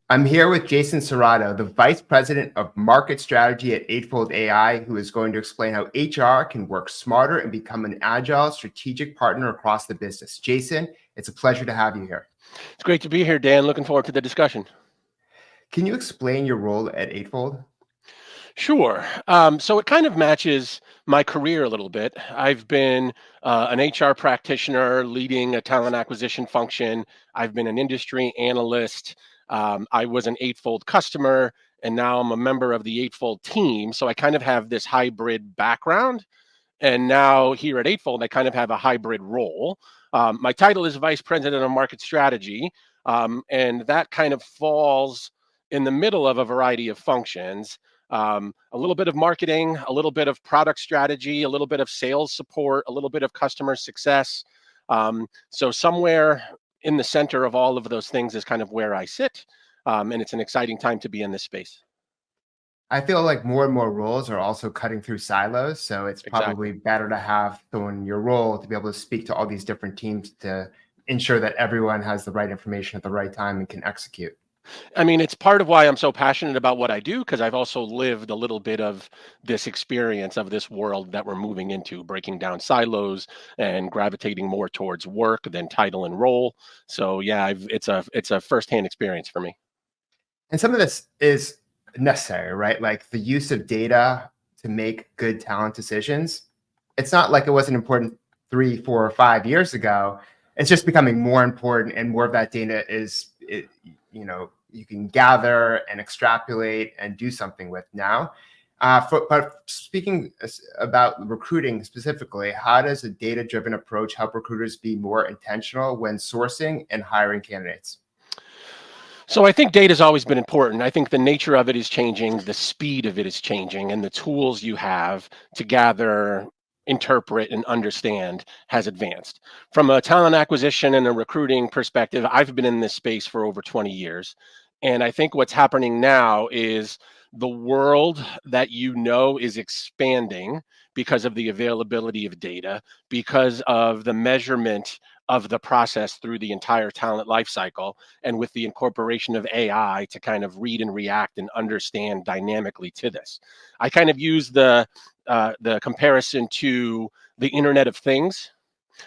I'm here with Jason Cerrato, the Vice President of Market Strategy at Eightfold AI, who is going to explain how HR can work smarter and become an agile, strategic partner across the business. Jason, it's a pleasure to have you here. It's great to be here, Dan. Looking forward to the discussion. Can you explain your role at Eightfold? Sure. So it kind of matches my career a little bit. I've been an HR practitioner leading a talent acquisition function. I've been an industry analyst. I was an Eightfold customer, and now I'm a member of the Eightfold team. So I kind of have this hybrid background. And now here at Eightfold, I kind of have a hybrid role. My title is Vice President of Market Strategy, and that kind of falls in the middle of a variety of functions. A little bit of marketing, a little bit of product strategy, a little bit of sales support, a little bit of customer success. So somewhere in the center of all of those things is kind of where I sit, and it's an exciting time to be in this space. I feel like more and more roles are also cutting through silos, so it's probably Exactly. better to have someone in your role to be able to speak to all these different teams to ensure that everyone has the right information at the right time and can execute. I mean, it's part of why I'm so passionate about what I do because I've also lived a little bit of this experience of this world that we're moving into, breaking down silos and gravitating more towards work than title and role. So yeah, it's a firsthand experience for me. And some of this is necessary, right? Like the use of data to make good talent decisions. It's not like it wasn't important 3, 4, or 5 years ago. It's just becoming more important, and more of that data you can gather and extrapolate and do something with now. But speaking about recruiting specifically, how does a data-driven approach help recruiters be more intentional when sourcing and hiring candidates? So I think data has always been important. I think the nature of it is changing, the speed of it is changing, and the tools you have to gather, interpret, and understand has advanced. From a talent acquisition and a recruiting perspective, I've been in this space for over 20 years. And I think what's happening now is the world that you know is expanding because of the availability of data, because of the measurement of the process through the entire talent lifecycle, and with the incorporation of AI to kind of read and react and understand dynamically to this. I kind of use the comparison to the Internet of Things,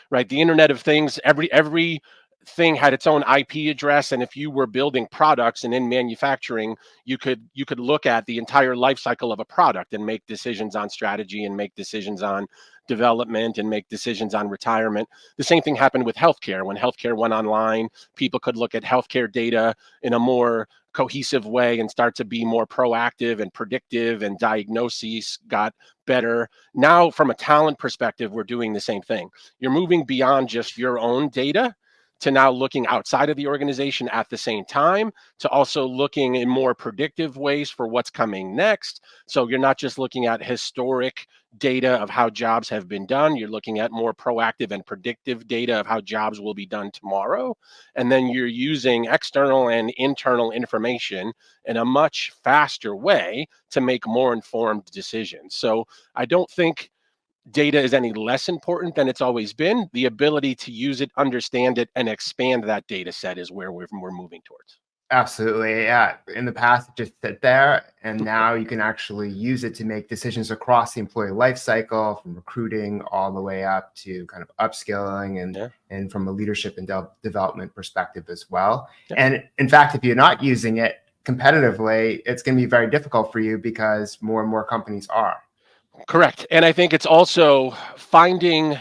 right? The Internet of Things, every thing had its own IP address, and if you were building products and in manufacturing, you could look at the entire life cycle of a product and make decisions on strategy and make decisions on development and make decisions on retirement. The same thing happened with healthcare. When healthcare went online, people could look at healthcare data in a more cohesive way and start to be more proactive and predictive, and diagnoses got better. Now, from a talent perspective, we're doing the same thing. You're moving beyond just your own data to now looking outside of the organization at the same time, to also looking in more predictive ways for what's coming next. So you're not just looking at historic data of how jobs have been done, you're looking at more proactive and predictive data of how jobs will be done tomorrow. And then you're using external and internal information in a much faster way to make more informed decisions. So I don't think data is any less important than it's always been. The ability to use it, understand it, and expand that data set is where we're moving towards. Absolutely. Yeah. In the past, it just sit there, and now you can actually use it to make decisions across the employee life cycle, from recruiting all the way up to kind of upskilling Yeah, and from a leadership and development perspective as well. yeah. And in fact, if you're not using it competitively, it's going to be very difficult for you because more and more companies are. Correct. And I think it's also finding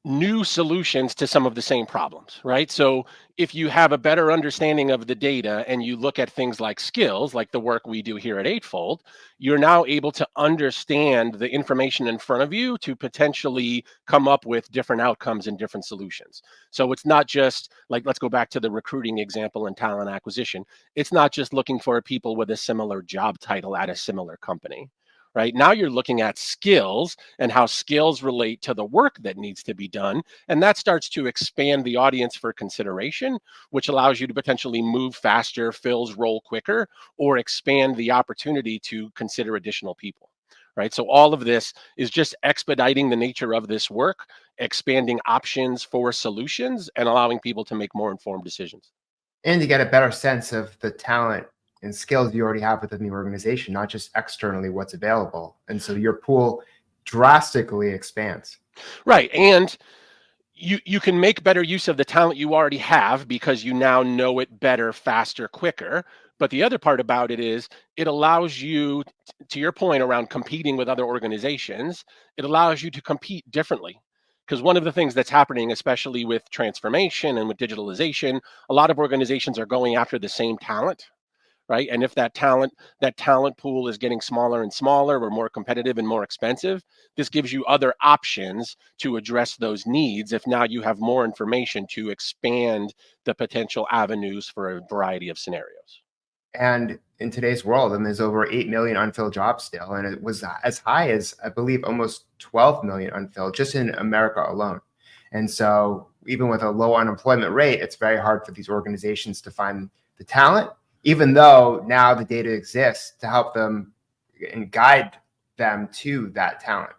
new solutions to some of the same problems, right? So if you have a better understanding of the data and you look at things like skills, like the work we do here at Eightfold, you're now able to understand the information in front of you to potentially come up with different outcomes and different solutions. So it's not just like, let's go back to the recruiting example and talent acquisition. It's not just looking for people with a similar job title at a similar company. Right now, you're looking at skills and how skills relate to the work that needs to be done. And that starts to expand the audience for consideration, which allows you to potentially move faster, fills role quicker, or expand the opportunity to consider additional people. Right. So all of this is just expediting the nature of this work, expanding options for solutions, and allowing people to make more informed decisions. And you get a better sense of the talent and skills you already have within the organization, not just externally what's available. And so your pool drastically expands. Right. And you can make better use of the talent you already have because you now know it better, faster, quicker. But the other part about it is it allows you, to your point around competing with other organizations, it allows you to compete differently. Because one of the things that's happening, especially with transformation and with digitalization, a lot of organizations are going after the same talent, right? And if that talent pool is getting smaller and smaller or more competitive and more expensive, this gives you other options to address those needs if now you have more information to expand the potential avenues for a variety of scenarios. And in today's world, and there's over 8 million unfilled jobs still, and it was as high as, I believe, almost 12 million unfilled just in America alone. And so even with a low unemployment rate, it's very hard for these organizations to find the talent, even though now the data exists to help them and guide them to that talent,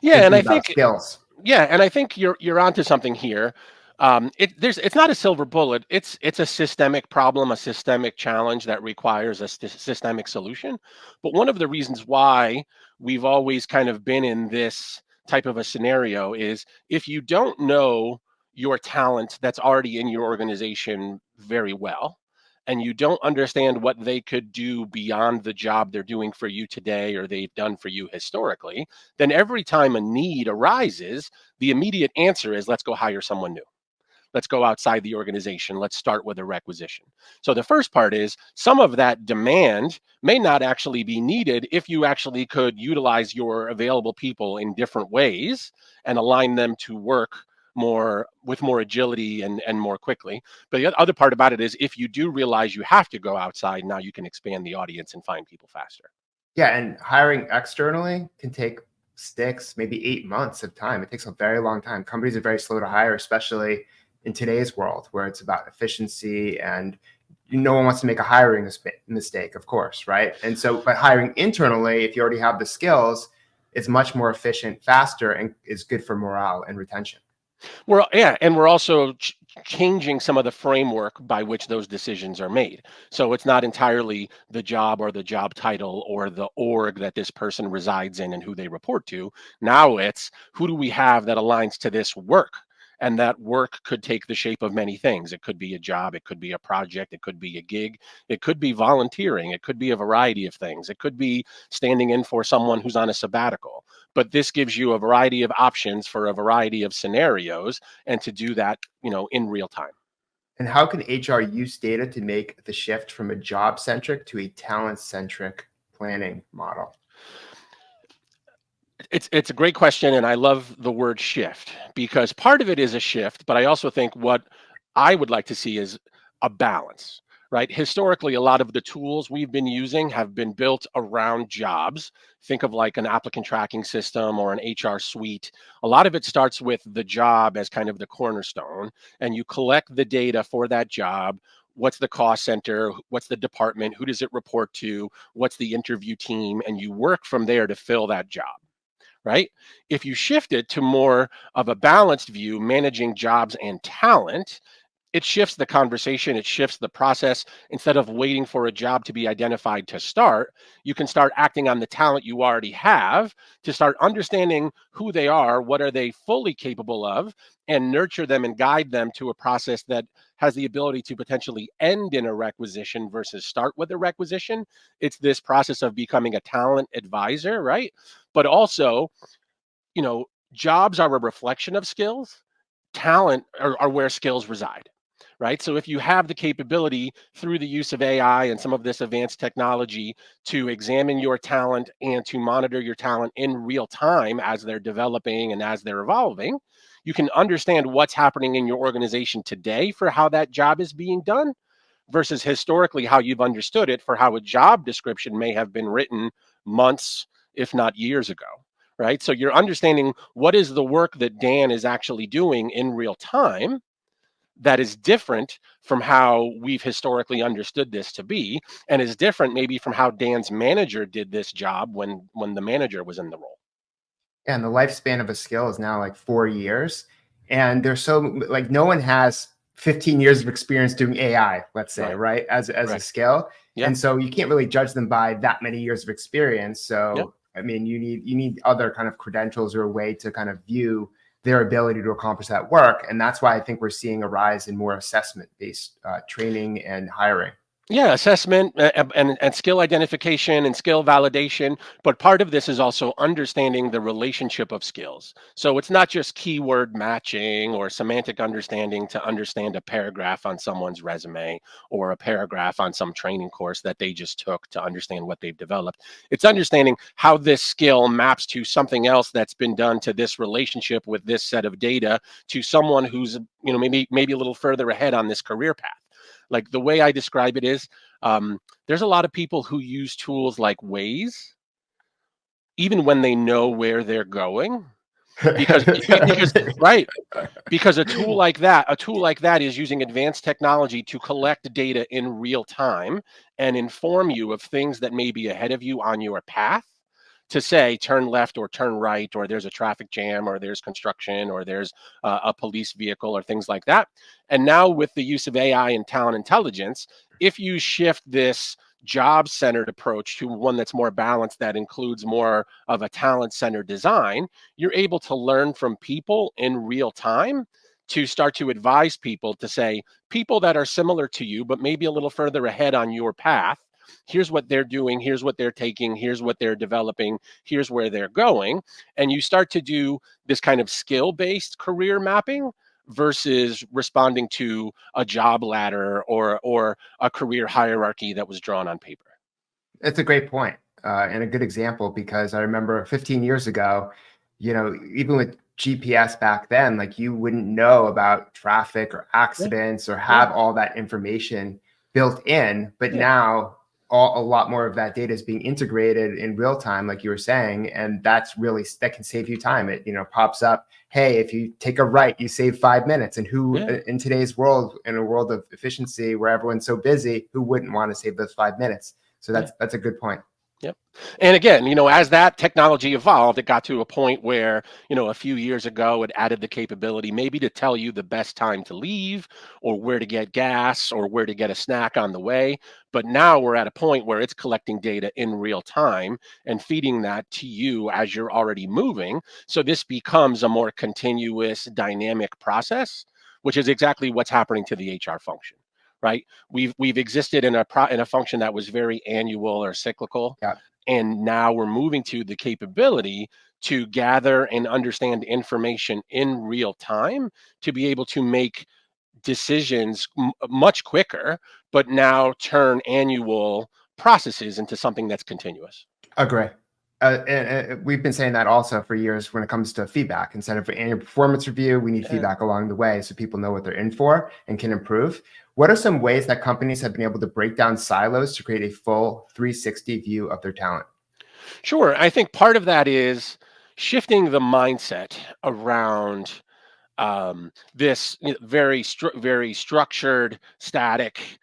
Yeah, and thinking I about think skills. Yeah, and I think you're onto something here. It's not a silver bullet. It's a systemic problem, a systemic challenge that requires a systemic solution. But one of the reasons why we've always kind of been in this type of a scenario is if you don't know your talent that's already in your organization very well, and you don't understand what they could do beyond the job they're doing for you today or they've done for you historically, then every time a need arises, the immediate answer is let's go hire someone new. Let's go outside the organization. Let's start with a requisition. So the first part is some of that demand may not actually be needed if you actually could utilize your available people in different ways and align them to work more with more agility and more quickly. But the other part about it is if you do realize you have to go outside, now you can expand the audience and find people faster. Yeah, and hiring externally can take 6, maybe 8 months of time. It takes a very long time. Companies are very slow to hire, especially in today's world where it's about efficiency and no one wants to make a hiring mistake, of course, right? And so, but hiring internally, if you already have the skills, it's much more efficient, faster, and is good for morale and retention. And we're also changing some of the framework by which those decisions are made. So it's not entirely the job or the job title or the org that this person resides in and who they report to. Now it's who do we have that aligns to this work? And that work could take the shape of many things. It could be a job, it could be a project, it could be a gig, it could be volunteering, it could be a variety of things. It could be standing in for someone who's on a sabbatical, but this gives you a variety of options for a variety of scenarios and to do that, in real time. And how can HR use data to make the shift from a job centric to a talent centric planning model? It's a great question, and I love the word shift because part of it is a shift, but I also think what I would like to see is a balance, right? Historically, a lot of the tools we've been using have been built around jobs. Think of like an applicant tracking system or an HR suite. A lot of it starts with the job as kind of the cornerstone, and you collect the data for that job. What's the cost center? What's the department? Who does it report to? What's the interview team? And you work from there to fill that job, right? If you shift it to more of a balanced view, managing jobs and talent, it shifts the conversation, it shifts the process. Instead of waiting for a job to be identified to start, you can start acting on the talent you already have to start understanding who they are, what are they fully capable of, and nurture them and guide them to a process that has the ability to potentially end in a requisition versus start with a requisition. It's this process of becoming a talent advisor, right? But also, you know, jobs are a reflection of skills. Talent are where skills reside, right? So if you have the capability through the use of AI and some of this advanced technology to examine your talent and to monitor your talent in real time as they're developing and as they're evolving, you can understand what's happening in your organization today for how that job is being done versus historically how you've understood it for how a job description may have been written months, if not years ago. Right. So you're understanding what is the work that Dan is actually doing in real time that is different from how we've historically understood this to be, and is different maybe from how Dan's manager did this job when the manager was in the role. And the lifespan of a skill is now like 4 years. And there's so like no one has 15 years of experience doing AI, let's say, Right. right, as a Correct. skill. Yeah. And so you can't really judge them by that many years of experience. Yeah. So I mean, you need other kind of credentials or a way to kind of view their ability to accomplish that work. And that's why I think we're seeing a rise in more assessment-based training and hiring. Yeah, assessment and skill identification and skill validation. But part of this is also understanding the relationship of skills. So it's not just keyword matching or semantic understanding to understand a paragraph on someone's resume or a paragraph on some training course that they just took to understand what they've developed. It's understanding how this skill maps to something else that's been done to this relationship with this set of data to someone who's, maybe a little further ahead on this career path. Like the way I describe it is, there's a lot of people who use tools like Waze, even when they know where they're going, because right, because a tool like that is using advanced technology to collect data in real time and inform you of things that may be ahead of you on your path to say turn left or turn right, or there's a traffic jam, or there's construction, or there's a police vehicle, or things like that. And now with the use of AI and talent intelligence, if you shift this job centered approach to one that's more balanced, that includes more of a talent centered design, you're able to learn from people in real time to start to advise people to say, people that are similar to you, but maybe a little further ahead on your path, here's what they're doing, here's what they're taking, here's what they're developing, here's where they're going. And you start to do this kind of skill-based career mapping versus responding to a job ladder or a career hierarchy that was drawn on paper. It's a great point, and a good example, because I remember 15 years ago, even with GPS back then, like you wouldn't know about traffic or Yeah, accidents or yeah, have all that information built in. But yeah, now a lot more of that data is being integrated in real time, like you were saying, and that can save you time. It pops up, hey, if you take a right, you save 5 minutes. And who yeah, in today's world, in a world of efficiency where everyone's so busy, who wouldn't want to save those 5 minutes? So yeah. that's a good point. Yep. And again, as that technology evolved, it got to a point where, a few years ago, it added the capability maybe to tell you the best time to leave or where to get gas or where to get a snack on the way. But now we're at a point where it's collecting data in real time and feeding that to you as you're already moving. So this becomes a more continuous, dynamic process, which is exactly what's happening to the HR function. Right? We've existed in a function that was very annual or cyclical, Yeah, and now we're moving to the capability to gather and understand information in real time to be able to make decisions much quicker, but now turn annual processes into something that's continuous. agree. And we've been saying that also for years when it comes to feedback. Instead of annual performance review, we need Yeah. feedback along the way so people know what they're in for and can improve. What are some ways that companies have been able to break down silos to create a full 360 view of their talent? Sure. I think part of that is shifting the mindset around this very structured, static,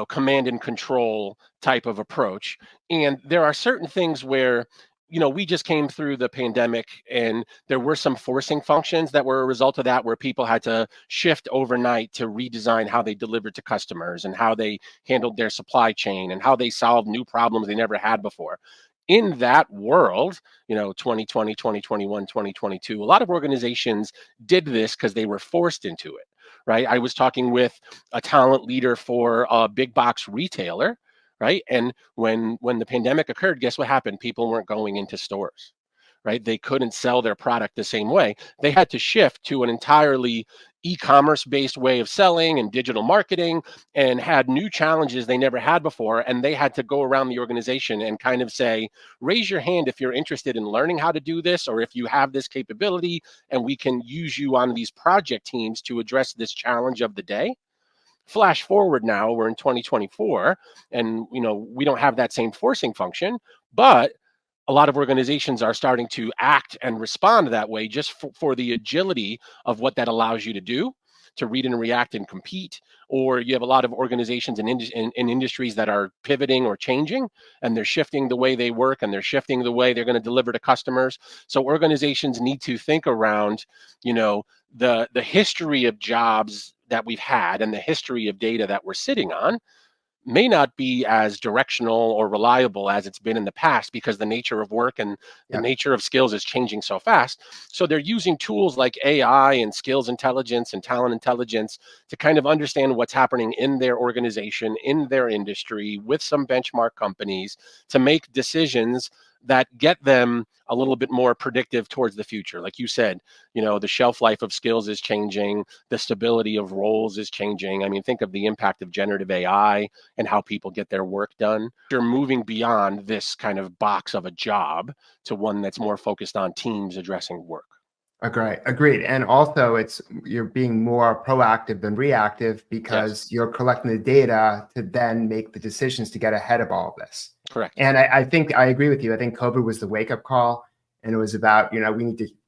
command and control type of approach. And there are certain things where, we just came through the pandemic and there were some forcing functions that were a result of that, where people had to shift overnight to redesign how they delivered to customers and how they handled their supply chain and how they solved new problems they never had before. In that world, 2020, 2021, 2022, a lot of organizations did this because they were forced into it, right? I was talking with a talent leader for a big box retailer, right? And when the pandemic occurred, guess what happened? People weren't going into stores, right? They couldn't sell their product the same way. They had to shift to an entirely e-commerce based way of selling and digital marketing, and had new challenges they never had before. And they had to go around the organization and kind of say, raise your hand if you're interested in learning how to do this, or if you have this capability and we can use you on these project teams to address this challenge of the day. Flash forward now, we're in 2024, and we don't have that same forcing function, but a lot of organizations are starting to act and respond that way, just for the agility of what that allows you to do, to read and react and compete. Or you have a lot of organizations and in industries that are pivoting or changing, and they're shifting the way they work, and they're shifting the way they're going to deliver to customers. So organizations need to think around, the history of jobs that we've had and the history of data that we're sitting on may not be as directional or reliable as it's been in the past, because the nature of work and the Yeah. nature of skills is changing so fast. So they're using tools like AI and skills intelligence and talent intelligence to kind of understand what's happening in their organization, in their industry, with some benchmark companies, to make decisions that get them a little bit more predictive towards the future. Like you said, the shelf life of skills is changing, the stability of roles is changing. I mean, think of the impact of generative AI and how people get their work done. You're moving beyond this kind of box of a job to one that's more focused on teams addressing work. Agreed. And also you're being more proactive than reactive, Yes, because you're collecting the data to then make the decisions to get ahead of all of this. correct. And I think I agree with you. I think COVID was the wake up call, and it was about, we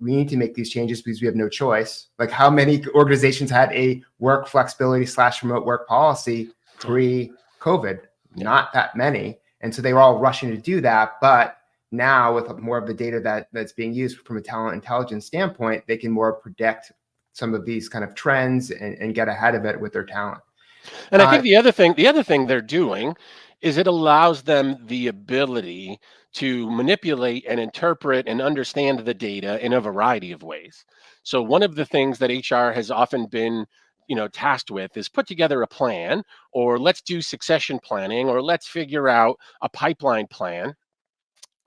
need to make these changes because we have no choice. Like, how many organizations had a work flexibility / remote work policy pre-COVID? Yeah. Not that many. And so they were all rushing to do that. But now, with more of the data that's being used from a talent intelligence standpoint, they can more predict some of these kind of trends and get ahead of it with their talent. And I think the other thing they're doing is it allows them the ability to manipulate and interpret and understand the data in a variety of ways. So one of the things that HR has often been, tasked with is put together a plan, or let's do succession planning, or let's figure out a pipeline plan.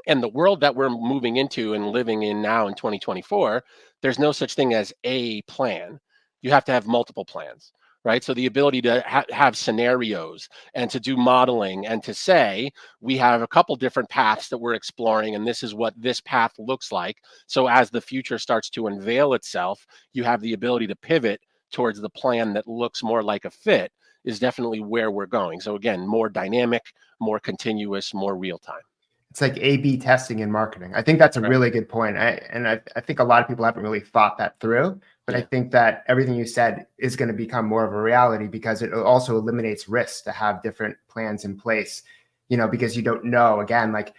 And the world that we're moving into and living in now in 2024, there's no such thing as a plan. You have to have multiple plans, right? So the ability to have scenarios and to do modeling and to say, we have a couple different paths that we're exploring, and this is what this path looks like. So as the future starts to unveil itself, you have the ability to pivot towards the plan that looks more like a fit, is definitely where we're going. So again, more dynamic, more continuous, more real time. It's like A/B testing in marketing. I think that's a Right. really good point. I think a lot of people haven't really thought that through, but I think that everything you said is going to become more of a reality, because it also eliminates risks to have different plans in place, because you don't know, again, like,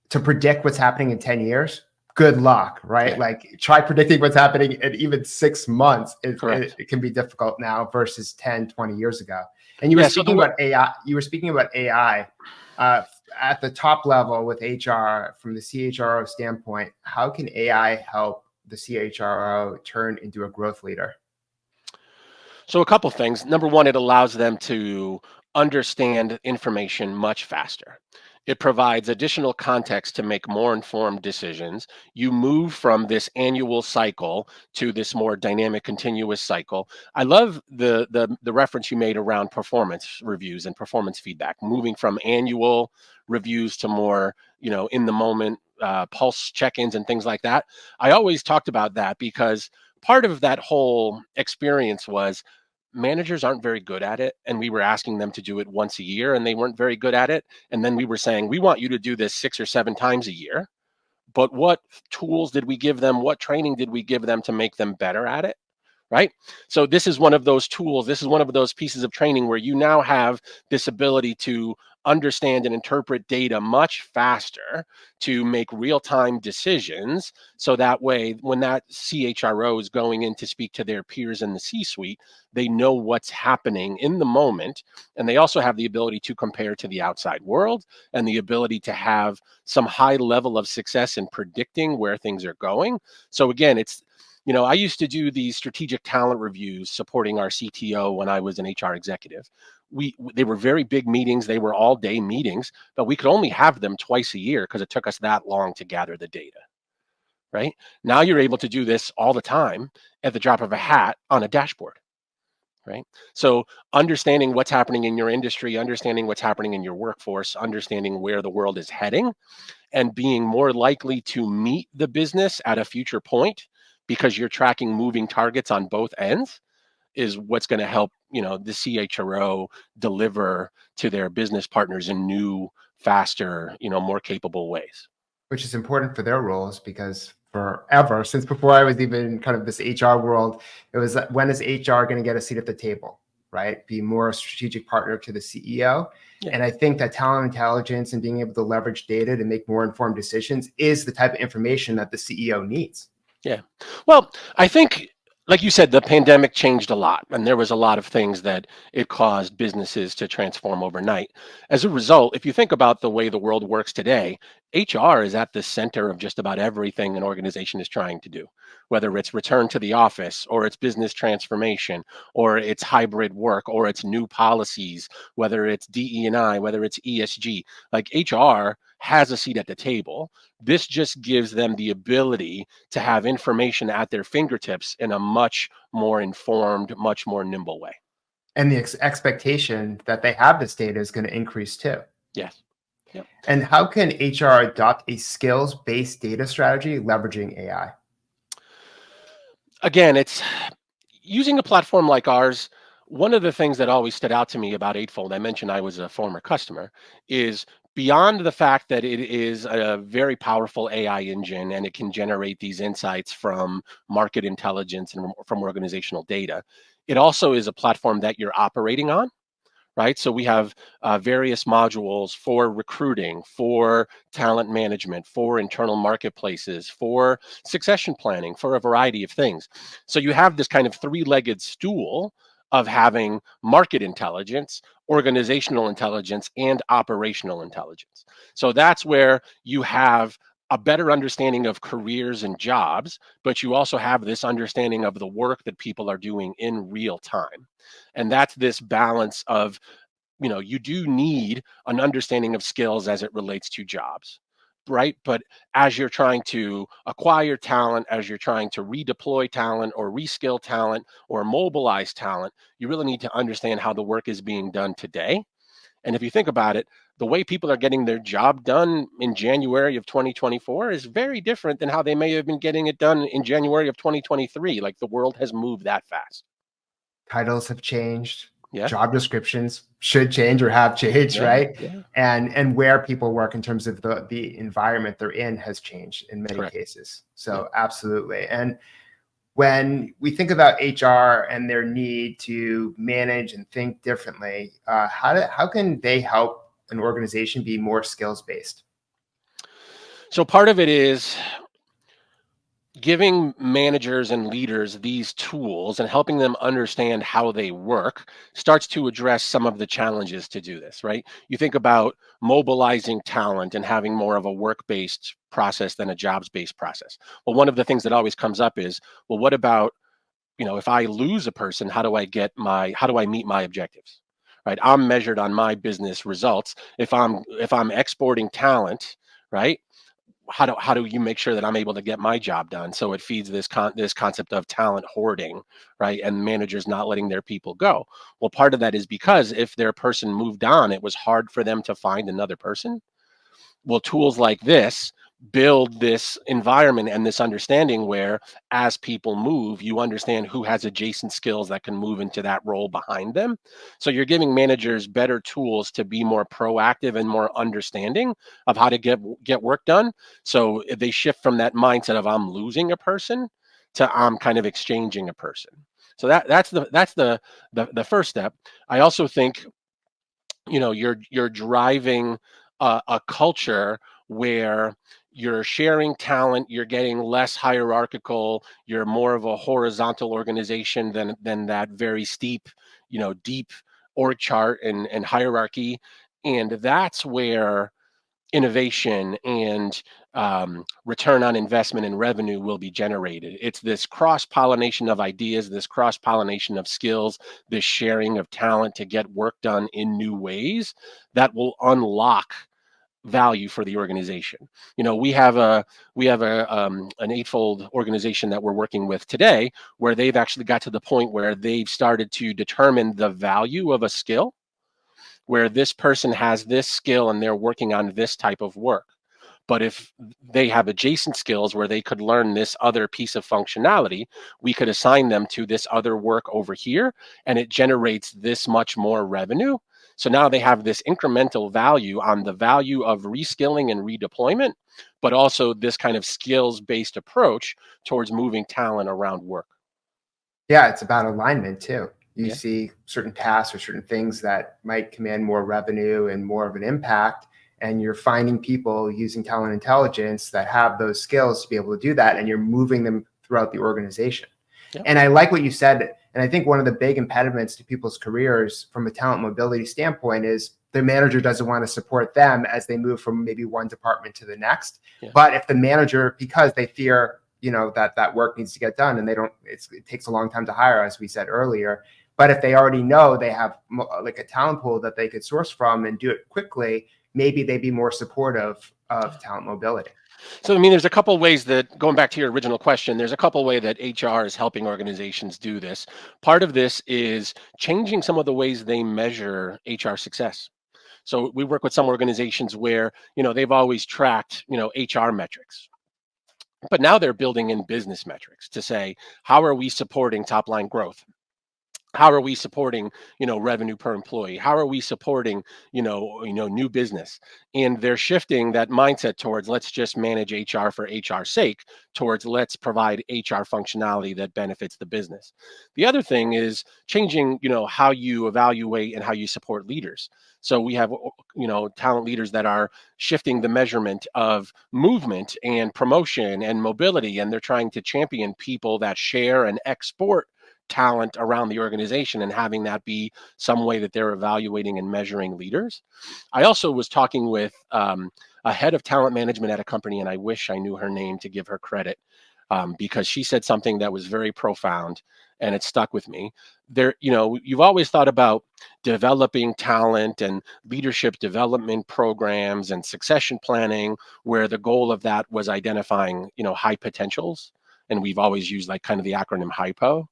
to predict what's happening in 10 years, good luck, right? Yeah. Like, try predicting what's happening in even 6 months. Correct. It can be difficult now versus 10, 20 years ago. And you were Yeah, so speaking about AI. At the top level with HR, from the CHRO standpoint, how can AI help the CHRO turn into a growth leader? So a couple things. Number one, it allows them to understand information much faster. It provides additional context to make more informed decisions. You move from this annual cycle to this more dynamic, continuous cycle. I love the reference you made around performance reviews and performance feedback, moving from annual reviews to more, in the moment pulse check-ins and things like that. I always talked about that because part of that whole experience was managers aren't very good at it, and we were asking them to do it once a year and they weren't very good at it, and then we were saying, we want you to do this 6 or 7 times a year, but what tools did we give them, what training did we give them to make them better at it? Right? So this is one of those tools, this is one of those pieces of training where you now have this ability to understand and interpret data much faster, to make real-time decisions, so that way when that CHRO is going in to speak to their peers in the C-suite, they know what's happening in the moment, and they also have the ability to compare to the outside world and the ability to have some high level of success in predicting where things are going. So again, I used to do these strategic talent reviews supporting our CTO when I was an HR executive. They were very big meetings. They were all day meetings, but we could only have them twice a year because it took us that long to gather the data, right? Now you're able to do this all the time at the drop of a hat on a dashboard, right? So understanding what's happening in your industry, understanding what's happening in your workforce, understanding where the world is heading, and being more likely to meet the business at a future point because you're tracking moving targets on both ends is what's going to help, the CHRO deliver to their business partners in new, faster, more capable ways. Which is important for their roles, because forever, since before I was even kind of this HR world, it was, when is HR going to get a seat at the table, right? Be more a strategic partner to the CEO. Yeah. And I think that talent intelligence and being able to leverage data to make more informed decisions is the type of information that the CEO needs. Yeah. Well, I think Like you said, the pandemic changed a lot, and there was a lot of things that it caused businesses to transform overnight. As a result, if you think about the way the world works today, HR is at the center of just about everything an organization is trying to do, whether it's return to the office, or it's business transformation, or it's hybrid work, or it's new policies, whether it's DE&I, whether it's ESG. Like HR has a seat at the table. This just gives them the ability to have information at their fingertips in a much more informed, much more nimble way. And the expectation that they have this data is going to increase too. Yes. Yep. And how can HR adopt a skills-based data strategy leveraging AI? Again, it's using a platform like ours. One of the things that always stood out to me about Eightfold, I mentioned I was a former customer, is beyond the fact that it is a very powerful AI engine and it can generate these insights from market intelligence and from organizational data. It also is a platform that you're operating on, right? So we have various modules for recruiting, for talent management, for internal marketplaces, for succession planning, for a variety of things. So you have this kind of three-legged stool of having market intelligence, organizational intelligence, and operational intelligence. So that's where you have a better understanding of careers and jobs, but you also have this understanding of the work that people are doing in real time. And that's this balance of, you do need an understanding of skills as it relates to jobs, right? But as you're trying to acquire talent, as you're trying to redeploy talent or reskill talent or mobilize talent, you really need to understand how the work is being done today. And if you think about it, the way people are getting their job done in January of 2024 is very different than how they may have been getting it done in January of 2023. Like, the world has moved that fast. Titles have changed. Yeah. Job descriptions should change or have changed, Yeah. right? Yeah. And where people work in terms of the environment they're in has changed in many Correct. cases. So Yeah. absolutely. And when we think about HR and their need to manage and think differently, how can they help an organization be more skills based? So part of it is giving managers and leaders these tools and helping them understand how they work starts to address some of the challenges to do this, right? You think about mobilizing talent and having more of a work-based process than a jobs-based process. Well, one of the things that always comes up is, well, what about, if I lose a person, how do I meet my objectives? Right? I'm measured on my business results. If I'm exporting talent, right? How do you make sure that I'm able to get my job done? So it feeds this concept of talent hoarding, right? And managers not letting their people go. Well, part of that is because if their person moved on, it was hard for them to find another person. Well, tools like this build this environment and this understanding where, as people move, you understand who has adjacent skills that can move into that role behind them. So you're giving managers better tools to be more proactive and more understanding of how to get work done. So if they shift from that mindset of I'm losing a person to I'm kind of exchanging a person. So that's the first step. I also think, you're driving a culture where you're sharing talent, you're getting less hierarchical, you're more of a horizontal organization than that very steep, deep org chart and hierarchy. And that's where innovation and return on investment and revenue will be generated. It's this cross pollination of ideas, this cross pollination of skills, this sharing of talent to get work done in new ways that will unlock value for the organization. We have an Eightfold organization that we're working with today, where they've actually got to the point where they've started to determine the value of a skill, where this person has this skill and they're working on this type of work. But if they have adjacent skills where they could learn this other piece of functionality, we could assign them to this other work over here, and it generates this much more revenue. So now they have this incremental value on the value of reskilling and redeployment, but also this kind of skills-based approach towards moving talent around work. Yeah, it's about alignment too. You Yeah. see certain tasks or certain things that might command more revenue and more of an impact, and you're finding people using talent intelligence that have those skills to be able to do that, and you're moving them throughout the organization. Yep. And I like what you said. And I think one of the big impediments to people's careers from a talent mobility standpoint is the manager doesn't want to support them as they move from maybe one department to the next. Yeah. But if the manager, because they fear, that work needs to get done and it takes a long time to hire, as we said earlier. But if they already know they have like a talent pool that they could source from and do it quickly, maybe they'd be more supportive of talent mobility. So, I mean, there's a couple ways that, going back to your original question, there's a couple way that HR is helping organizations do this. Part of this is changing some of the ways they measure HR success. So we work with some organizations where, they've always tracked, HR metrics. But now they're building in business metrics to say, how are we supporting top line growth? How are we supporting revenue per employee? How are we supporting new business? And they're shifting that mindset towards, let's just manage HR for HR's sake, towards let's provide HR functionality that benefits the business. The other thing is changing how you evaluate and how you support leaders. So we have talent leaders that are shifting the measurement of movement and promotion and mobility, and they're trying to champion people that share and export talent around the organization and having that be some way that they're evaluating and measuring leaders. I also was talking with a head of talent management at a company, and I wish I knew her name to give her credit, because she said something that was very profound and it stuck with me. You've always thought about developing talent and leadership development programs and succession planning, where the goal of that was identifying, high potentials. And we've always used like kind of the acronym HIPO.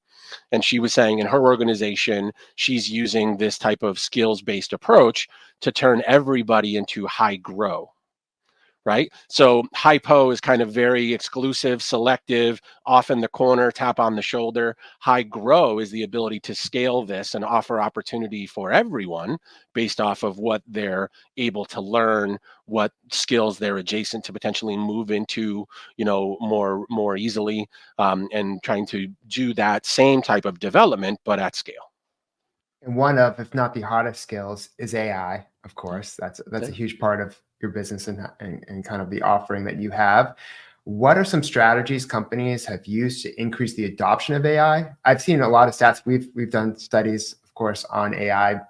And she was saying in her organization, she's using this type of skills-based approach to turn everybody into high grow, right? So hypo is kind of very exclusive, selective, off in the corner, tap on the shoulder. High grow is the ability to scale this and offer opportunity for everyone based off of what they're able to learn, what skills they're adjacent to potentially move into, more easily, and trying to do that same type of development, but at scale. And one of, if not the hottest skills, is AI. Of Yeah. course, that's a huge part of your business and kind of the offering that you have. What are some strategies companies have used to increase the adoption of AI? I've seen a lot of stats. We've done studies, of course, on AI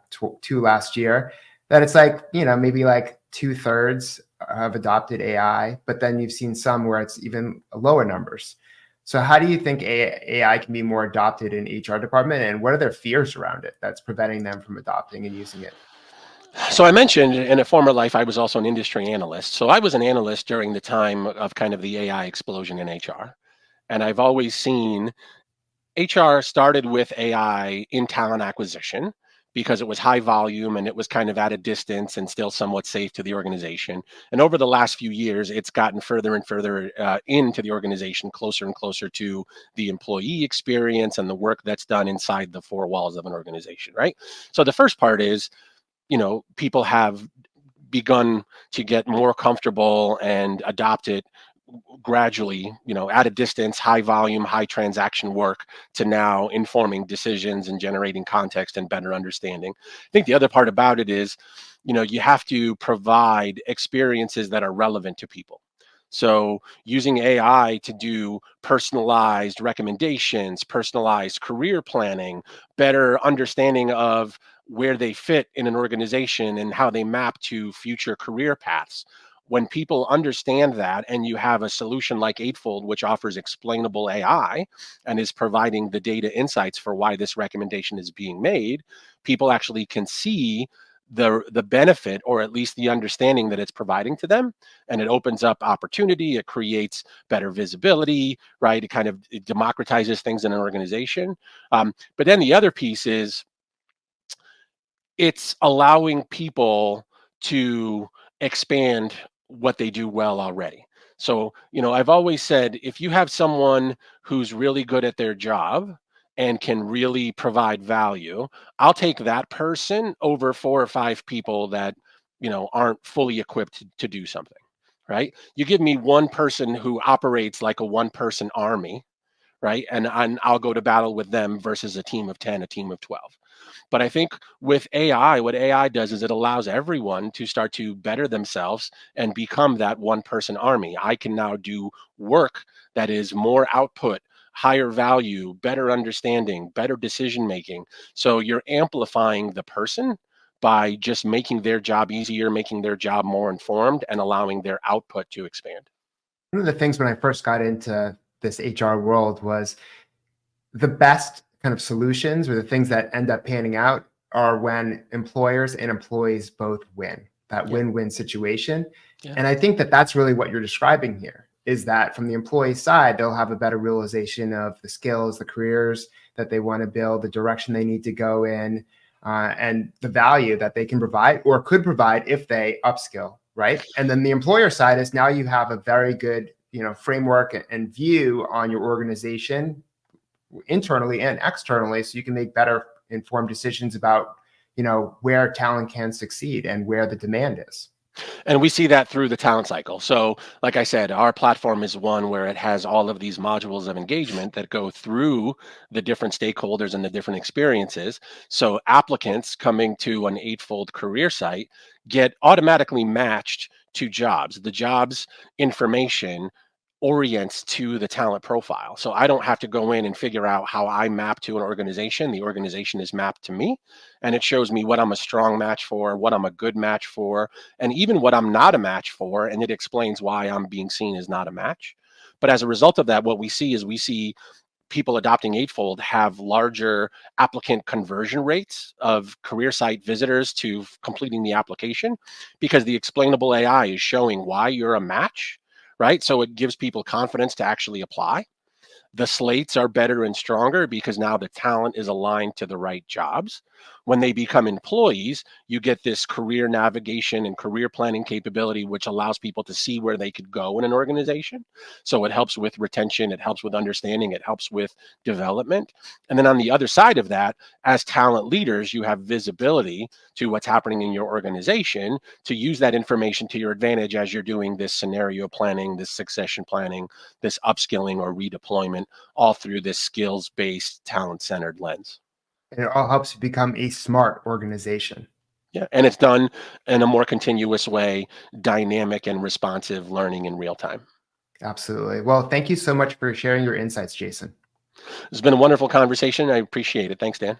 two last year. That it's like maybe like 2/3 have adopted AI, but then you've seen some where it's even lower numbers. So how do you think AI can be more adopted in HR department, and what are their fears around it that's preventing them from adopting and using it? So I mentioned in a former life, I was also an industry analyst. So I was an analyst during the time of kind of the AI explosion in HR. And I've always seen HR started with AI in talent acquisition because it was high volume and it was kind of at a distance and still somewhat safe to the organization. And over the last few years, it's gotten further and further into the organization, closer and closer to the employee experience and the work that's done inside the four walls of an organization, right? So the first part is, people have begun to get more comfortable and adopt it gradually, at a distance, high volume, high transaction work, to now informing decisions and generating context and better understanding. I think the other part about it is, you have to provide experiences that are relevant to people. So using AI to do personalized recommendations, personalized career planning, better understanding of where they fit in an organization and how they map to future career paths. When people understand that, and you have a solution like Eightfold, which offers explainable AI and is providing the data insights for why this recommendation is being made, people actually can see the benefit, or at least the understanding that it's providing to them, and it opens up opportunity. It creates better visibility, right? It democratizes things in an organization. But then the other piece is, it's allowing people to expand what they do well already. So, I've always said, if you have someone who's really good at their job and can really provide value, I'll take that person over 4 or 5 people that, aren't fully equipped to do something, right? You give me one person who operates like a one-person army, right? And I'll go to battle with them versus a team of 10, a team of 12. But I think with AI, what AI does is it allows everyone to start to better themselves and become that one person army. I can now do work that is more output higher value, better understanding, better decision making. So you're amplifying the person by just making their job easier, making their job more informed, and allowing their output to expand. One of the things when I first got into this HR world was the best kind of solutions, or the things that end up panning out, are when employers and employees both win, that Yeah. win-win situation. Yeah. And I think that that's really what you're describing here, is that from the employee side, they'll have a better realization of the skills, the careers that they want to build, the direction they need to go in, and the value that they can provide or could provide if they upskill, right? And then the employer side is, now you have a very good, framework and view on your organization internally and externally, so you can make better informed decisions about where talent can succeed and where the demand is. And we see that through the talent cycle. So, like I said, our platform is one where it has all of these modules of engagement that go through the different stakeholders and the different experiences. So, applicants coming to an Eightfold career site get automatically matched to jobs. The jobs information orients to the talent profile. So I don't have to go in and figure out how I map to an organization. The organization is mapped to me, and it shows me what I'm a strong match for, what I'm a good match for, and even what I'm not a match for. And it explains why I'm being seen as not a match. But as a result of that, what we see people adopting Eightfold have larger applicant conversion rates of career site visitors to completing the application, because the explainable AI is showing why you're a match, right? So it gives people confidence to actually apply. The slates are better and stronger because now the talent is aligned to the right jobs. When they become employees, you get this career navigation and career planning capability, which allows people to see where they could go in an organization. So it helps with retention, it helps with understanding, it helps with development. And then on the other side of that, as talent leaders, you have visibility to what's happening in your organization to use that information to your advantage as you're doing this scenario planning, this succession planning, this upskilling or redeployment, all through this skills-based, talent-centered lens. And it all helps you become a smart organization. Yeah, and it's done in a more continuous way, dynamic and responsive learning in real time. Absolutely. Well, thank you so much for sharing your insights, Jason. It's been a wonderful conversation. I appreciate it. Thanks, Dan.